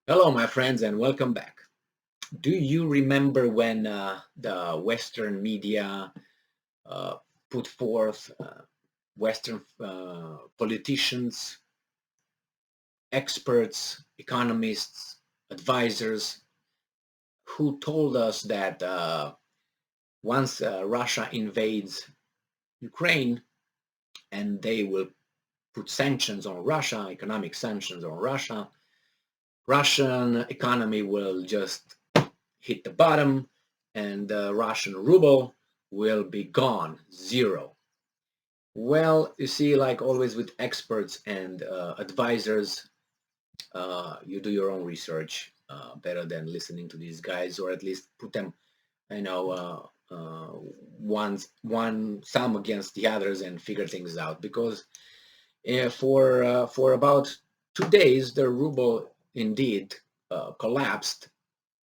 Hello, my friends, and welcome back. Do you remember when the Western media uh, put forth Western politicians, experts, economists, advisors who told us that once Russia invades Ukraine and they will put sanctions on Russia, economic sanctions on Russia, Russian economy will just hit the bottom and the Russian ruble will be gone, zero. Well, you see, like always with experts and advisors, you do your own research better than listening to these guys, or at least put them, you know, one some against the others and figure things out. Because for about 2 days, the ruble indeed collapsed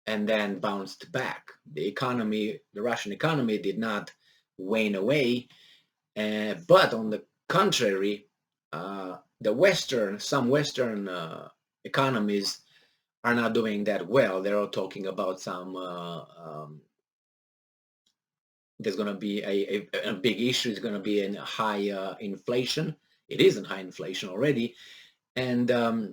and then bounced back. The economy, the Russian economy, did not wane away, but on the contrary, some Western economies are not doing that well. They're all talking about some. There's going to be a big issue. It's going to be a high inflation. It is in high inflation already, and uh,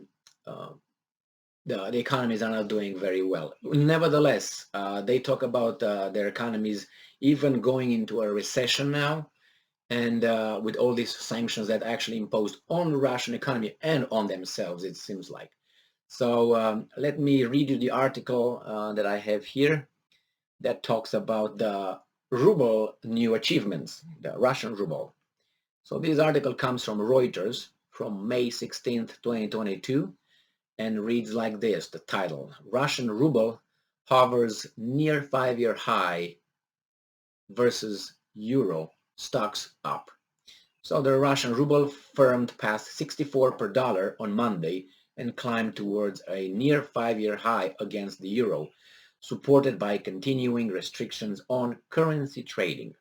the economies are not doing very well. Nevertheless, they talk about their economies even going into a recession now, and with all these sanctions that actually imposed on the Russian economy and on themselves, it seems like. So let me read you the article that I have here that talks about the ruble new achievements, the Russian ruble. So this article comes from Reuters from May 16th, 2022 and reads like this, the title: Russian ruble hovers near 5-year high versus euro, stocks up. So the Russian ruble firmed past 64 per dollar on Monday and climbed towards a near 5-year high against the euro, supported by continuing restrictions on currency trading.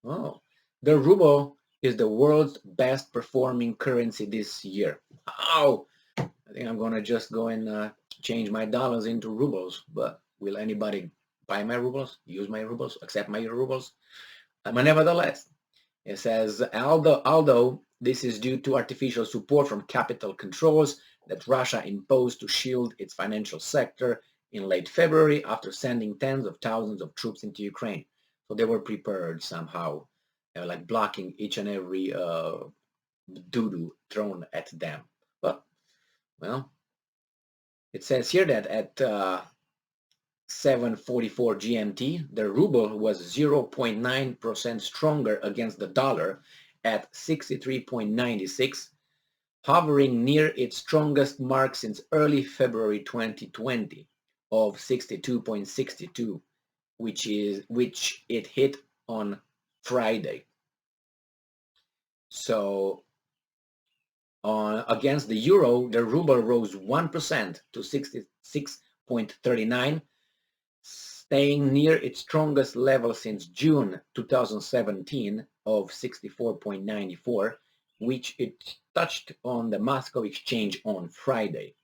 Oh, the ruble is the world's best performing currency this year. Oh, I think I'm gonna just go and change my dollars into rubles. But will anybody buy my rubles, use my rubles, accept my rubles? But nevertheless, it says, although this is due to artificial support from capital controls that Russia imposed to shield its financial sector in late February after sending tens of thousands of troops into Ukraine. So they were prepared somehow, like blocking each and every doo-doo thrown at them. But, well, it says here that at 7:44 GMT, the ruble was 0.9% stronger against the dollar at 63.96, hovering near its strongest mark since early February 2020 of 62.62, which it hit on Friday. So against the euro, the ruble rose 1% to 66.39, staying near its strongest level since June 2017 of 64.94, which it touched on the Moscow exchange on Friday.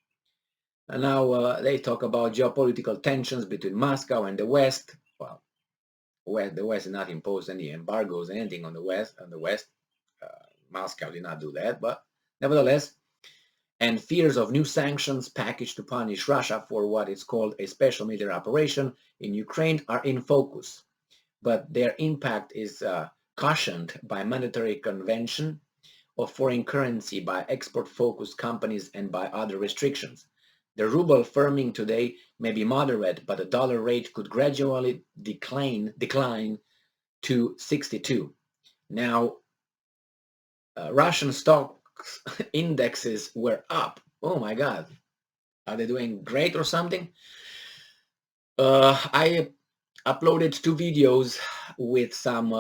And now they talk about geopolitical tensions between Moscow and the West. Well, the West did not impose any embargoes, anything on the West. Uh, Moscow did not do that, but nevertheless, and fears of new sanctions packaged to punish Russia for what is called a special military operation in Ukraine are in focus, but their impact is cushioned by mandatory convention of foreign currency by export-focused companies and by other restrictions. The ruble firming today may be moderate, but the dollar rate could gradually decline to 62. Now, Russian stocks indexes were up. Oh my God. Are they doing great or something? I uploaded 2 videos with some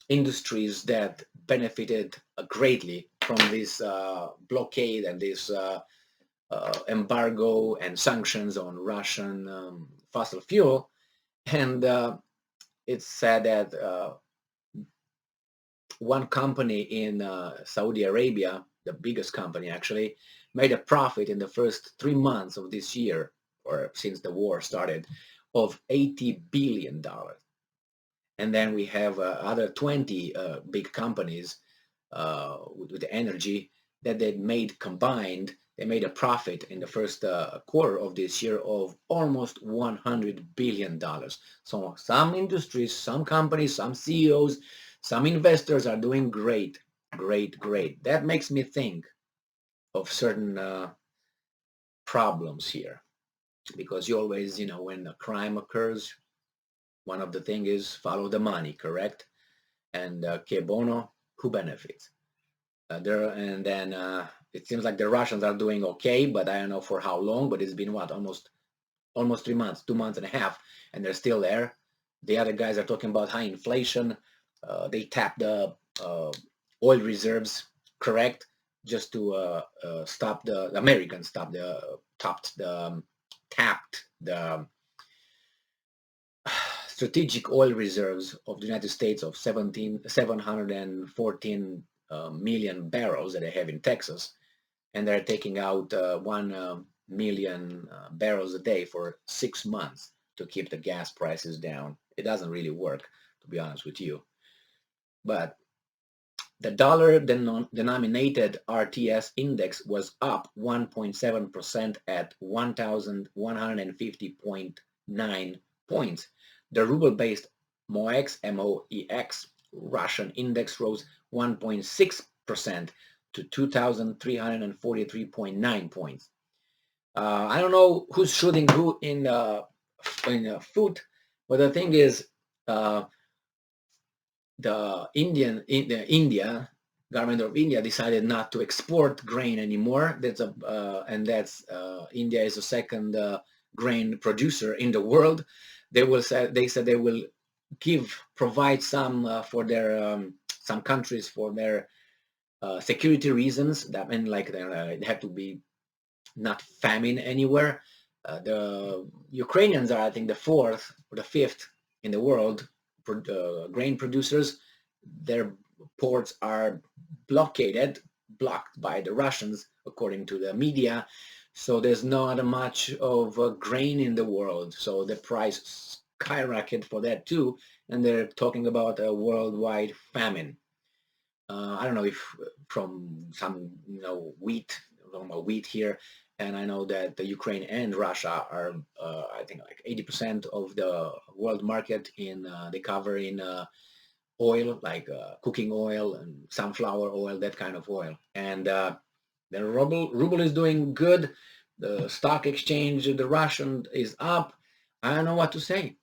industries that benefited greatly from this blockade and this embargo and sanctions on Russian fossil fuel. And it's said that one company in Saudi Arabia, the biggest company actually, made a profit in the first 3 months of this year, or since the war started, of $80 billion. And then we have other 20 big companies with energy that they made combined. They made a profit in the first quarter of this year of almost $100 billion. So some industries, some companies, some CEOs, some investors are doing great, great, great. That makes me think of certain problems here, because you always, when a crime occurs, one of the things is follow the money, correct? And que bono, who benefits? And then it seems like the Russians are doing okay, but I don't know for how long. But it's been what, almost 3 months, 2 months and a half, and they're still there. The other guys are talking about high inflation. They tapped the oil reserves, correct, just to stop the Americans tapped the strategic oil reserves of the United States of 714 million barrels that they have in Texas, and they're taking out 1 million barrels a day for 6 months to keep the gas prices down. It doesn't really work, to be honest with you. But the dollar denominated RTS index was up 1.7% at 1,150.9 points. The ruble-based MOEX Russian index rose 1.6% to 2,343.9 points. I don't know who's shooting who in foot, but the thing is, the India government of India decided not to export grain anymore. India is the second grain producer in the world. They said they will provide some for their some countries for their security reasons. That mean like they have to be not famine anywhere. The Ukrainians are, I think, the fourth or the fifth in the world grain producers. Their ports are blocked by the Russians, according to the media. So there's not much of grain in the world. So the price skyrocketed for that too. And they're talking about a worldwide famine. I don't know if from some, wheat here. And I know that the Ukraine and Russia are, I think, like 80% of the world market they cover in oil, like cooking oil and sunflower oil, that kind of oil. And the ruble is doing good. The stock exchange, the Russian is up. I don't know what to say,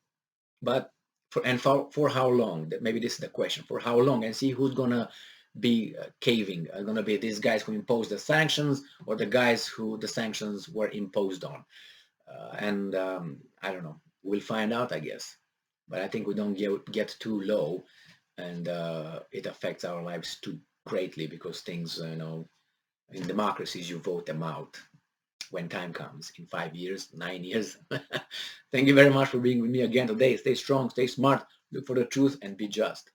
but for how long? Maybe this is the question. For how long? And see who's gonna be caving. Are going to be these guys who imposed the sanctions, or the guys who the sanctions were imposed on. And I don't know. We'll find out, I guess. But I think we don't get too low, and it affects our lives too greatly, because things, in democracies, you vote them out when time comes, in 5 years, 9 years. Thank you very much for being with me again today. Stay strong, stay smart, look for the truth, and be just.